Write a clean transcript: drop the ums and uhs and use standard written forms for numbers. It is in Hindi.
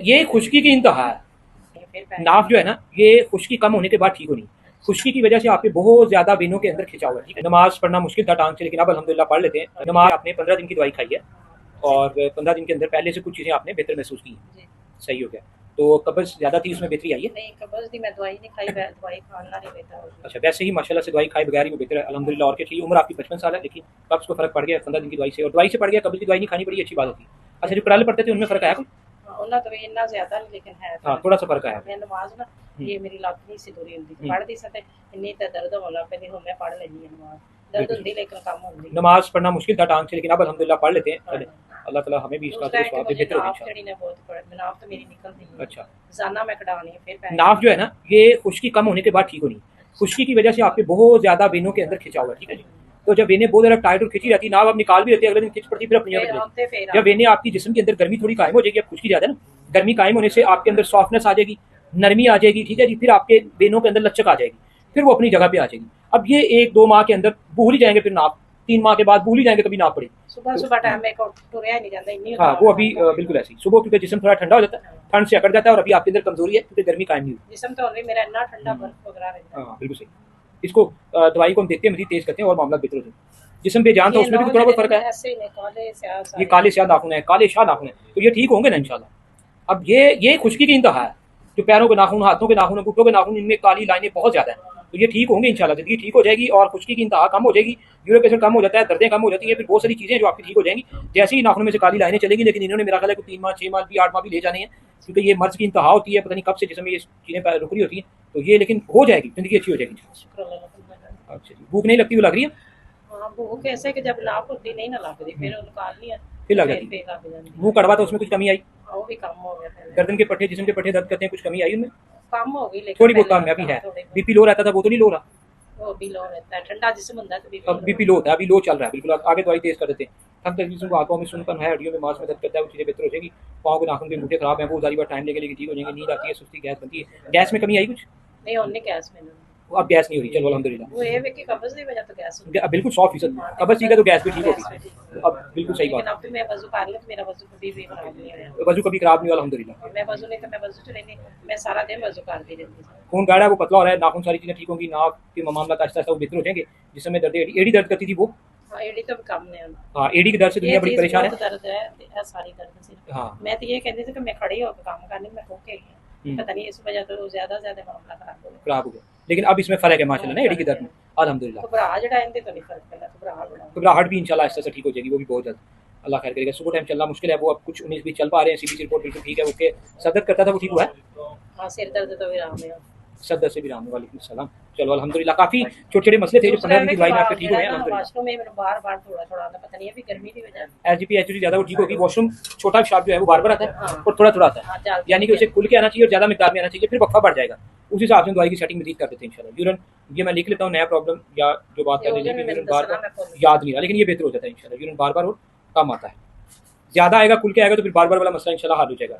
ये खुश्की की इंतहा है। नाफ जो है ना, ये खुश्की कम होने के बाद ठीक होनी। खुश्की की वजह से आपके बहुत ज्यादा वेनों के अंदर खिंचाव है। ठीक है, नमाज पढ़ना मुश्किल था टांग से, लेकिन अब अल्हम्दुलिल्लाह पढ़ लेते हैं। नमाज आपने 15 दिन की दवाई खाई है और 15 दिन के अंदर पहले से कुछ चीजें आपने बेहतर महसूस की है, सही हो गया। तो कब्ज ज्यादा थी, उसमें बेहतरी आई है? नहीं कब्ज नहीं, मैं दवाई नहीं खाई, दवाई खाना नहीं बेहतर हो गया। अच्छा, वैसे ही माशाल्लाह से दवाई खाए बगैर ही बेहतर है अल्हम्दुलिल्लाह। और क्या चाहिए, उम्र आपकी 55 साल है, लेकिन कब्ज को फर्क पड़ गया 15 दिन की दवाई से, और दवाई से पड़ गया, कब्ज की दवाई नहीं खानी पड़ी, अच्छी बात होती है। अच्छा, जो कराले पड़ते थे उनमें फर्क आया कोई? ਉਹਨਾਂ ਤੋਂ ਵੀ ਇੰਨਾ ਜ਼ਿਆਦਾ ਨਹੀਂ ਲੇਕਿन है हाँ, थोड़ा सा फर्क आया। मैं नमाज ना ये मेरी ਲੱਤ ਨਹੀਂ ਸੀ ਦੂਰੀ ਹੁੰਦੀ ਸੀ, ਪੜ੍ਹਦੀ ਸੀ ਤੇ ਇੰਨੀ ਤਾਂ ਦਰਦ ਹੋਣ ਲੱਗ ਪੈਂਦੀ, ਹੁਣ मैं पढ़ ਲੈਂਦੀ ਹਾਂ नमाज, दर्द ਹੁੰਦੀ लेकिन कम ਹੁੰਦੀ। नमाज पढ़ना मुश्किल था टांग से, लेकिन अब अल्हम्दुलिल्लाह पढ़ लेते हैं। अल्लाह ताला हमें भी इसका बेहतर हो ਜਿਹੜੀ ਨੇ बहुत पढ़ नाफ तो मेरी निकलती है। अच्छा, जाना मैं कटानी है फिर नाफ जो है ना, ये खुश्की कम होने के बाद ठीक होनी। खुश्की की वजह से आपके बहुत ज्यादा वेनों के अंदर खिंचाव है। ठीक है जी, तो जब वेनें बहुत ज्यादा टाइट और खिंची रहती है, नाव आप निकाल भी लेते हैं, अगले दिन खिंच पड़ती, फिर अपनी जगह। जब वेनें आपकी जिस्म के अंदर गर्मी थोड़ी कायम हो जाएगी, अब खुश्की ज्यादा है ना, गर्मी कायम होने से आपके अंदर सॉफ्टनेस आ जाएगी, नरमी आ जाएगी। ठीक है जी, फिर आपके वेनों के अंदर लचक आ जाएगी, फिर वो अपनी जगह पे आ जाएगी। अब ये 1-2 माह के अंदर भूल ही जाएंगे, फिर नाप 3 माह के बाद भूल ही जाएंगे कभी नाप पड़े। सुबह सुबह टाइम में टुरया नहीं जाता इतनी। हाँ, वो अभी बिल्कुल ऐसी सुबह, क्योंकि जिस्म थोड़ा ठंडा हो जाता है, ठंड से अकड़ जाता है, और अभी आपके अंदर कमजोरी है क्योंकि गर्मी कायम नहीं हुई। जिस्म तो अभी मेरा इतना ठंडा बर्फ वगैरह रहता है। हाँ बिल्कुल सही। इसको दवाई को हम देखते हैं, मजीद तेज करते हैं और मामला बेहतर हो जाए। जिस्म बेजान था, उसमें भी थोड़ा बहुत फर्क है। ये काले स्याह नाखून है, काले शाह नाखून है, तो ये ठीक होंगे ना इंशाल्लाह। अब ये खुश्की की इंतहा है, जो पैरों के नाखून, हाथों के नाखून, घुटनों के नाखून, इनमें काली लाइनें बहुत ज्यादा है, तो ये ठीक होंगे इंशाल्लाह। जिंदगी ठीक हो जाएगी और खुश्की की इंतहा कम हो जाएगी, यूरिक एसिड कम हो जाता है, दर्दें कम हो जाती है, फिर बहुत सारी चीजें जो आपकी ठीक हो जाएंगी। जैसे ही नाखून में से काली लाइनें चलेगी, लेकिन इन्होंने मेरा ख्याल है 3 माह, 6 माह भी, 8 माह भी ले जाने हैं, क्योंकि ये मर्ज की इंतहा होती है, पता नहीं कब से जिसमें ये चीजें रुक रही होती है, तो ये लेकिन हो जाएगी, जिंदगी अच्छी हो जाएगी। अच्छा जी, भूख नहीं लगती, वो लग रही है? हाँ, भूख ऐसे कि जब नाप होती नहीं ना लगती, फिर निकालनी है, फिर लग जाती है। मुंह कड़वा था, उसमें कुछ कमी आई? वो भी कम हो गया। गर्दन के पट्टे, जिस्म के पट्टे दर्द करते हैं, कुछ कमी आई उनमें? कम हो गई, लेकिन थोड़ी बहुत कामयाबी है। बीपी लो रहता था, वो तो नहीं लो रहा? वो भी लो रहता है, ठंडा जिस्म होता है तो अब बीपी लो होता है, अभी लो चल रहा है बिल्कुल। आगे दवाई तेज कर देते हैं। थक तक जिसको आंखों में सुनपन है, हड्डियों में मांस में दर्द करता है, वो चीज़ें बेहतर हो जाएगी। पाँव के नाखून के अंगूठे खराब हैं, वो सारी बार टाइम लेके ठीक हो जाएंगे। नींद आती है, सुस्ती, गैस बनती है। गैस में कमी आई कुछ? नहीं, उन्हें गैस में अब गैस नहीं हो रही, चलो अल्हम्दुलिल्लाह। वो ये है कि कब्ज की वजह तो गैस बिल्कुल 100%। कब्ज ठीक है तो गैस भी ठीक होगी, अब बिल्कुल सही बात। अब मैं वजू कर लेता, मेरा वजू कभी भी खराब नहीं हुआ। वजू कभी खराब नहीं हुआ अल्हम्दुलिल्लाह। मैं वजू नहीं तो मैं वजू च रहती, मैं सारा दिन वजू करती रहती। खून गाढ़ा है, वो पतला हो रहा है, नाखून, सारी चीजें ठीक होंगी, नाक के मामला आहिस्ता आहिस्ता वो बेहतर हो जाएंगे। जिसमें दर्द, एड़ी दर्द करती थी वो? हाँ, एड़ी तो कम नहीं है। हाँ, एड़ी के दर्द से दुनिया बड़ी परेशान है। दर्द है सारी दर्द से। हाँ, मैं तो ये कहती थी कि मैं खड़ी होकर काम करने में ठोके गई, पता नहीं इस वजह तो ज्यादा मामला खराब हो गया। लेकिन अब इसमें फर्क है माशाल्लाह ना, एड़ी के दर्द में अल्हम्दुलिल्लाह। घबराहट भी इंशाल्लाह आहिस्ता से ठीक हो जाएगी, वो भी बहुत जल्द, अल्लाह खैर करेगा। सुबह टाइम चलना मुश्किल है, वो अब कुछ 19-20 चल पा रहे हैं, सीबीसी रिपोर्ट बिल्कुल ठीक है। ओके, सर दर्द करता था, वो ठीक हुआ है? हाँ, सिर दर्द तो विराम है, सर दर्द से भी राम। वालेकुम सलाम। चलो अल्हम्दुलिल्लाह, काफी छोटे-छोटे मसले थे जो 15 दिन की दवाई में आपके ठीक हो गए अल्हम्दुलिल्लाह। वॉशरूम में बार-बार थोड़ा-थोड़ा आता, पता नहीं है, अभी गर्मी की वजह से एसजीपी एचडी ज्यादा वो ठीक होगी। वॉशरूम छोटा पेशाब जो है वो बार-बार आता है और थोड़ा-थोड़ा आता है, यानी कि उसे खुल के आना चाहिए और ज्यादा मिकदार में आना चाहिए, फिर वक्फा बढ़ जाएगा। उस हिसाब से दवाई की सेटिंग मजीद कर देते हैं इंशाल्लाह। यूरिन, ये मैं लिख लेता हूँ, नया प्रॉब्लम या जो बात कर रही है, यूरिन बार-बार याद नहीं रहा, लेकिन ये बेहतर हो जाता है इंशाल्लाह। यूरिन बार-बार और कम आता है, ज्यादा आएगा, खुल के आएगा तो फिर बार-बार वाला मसला इंशाल्लाह हल हो जाएगा।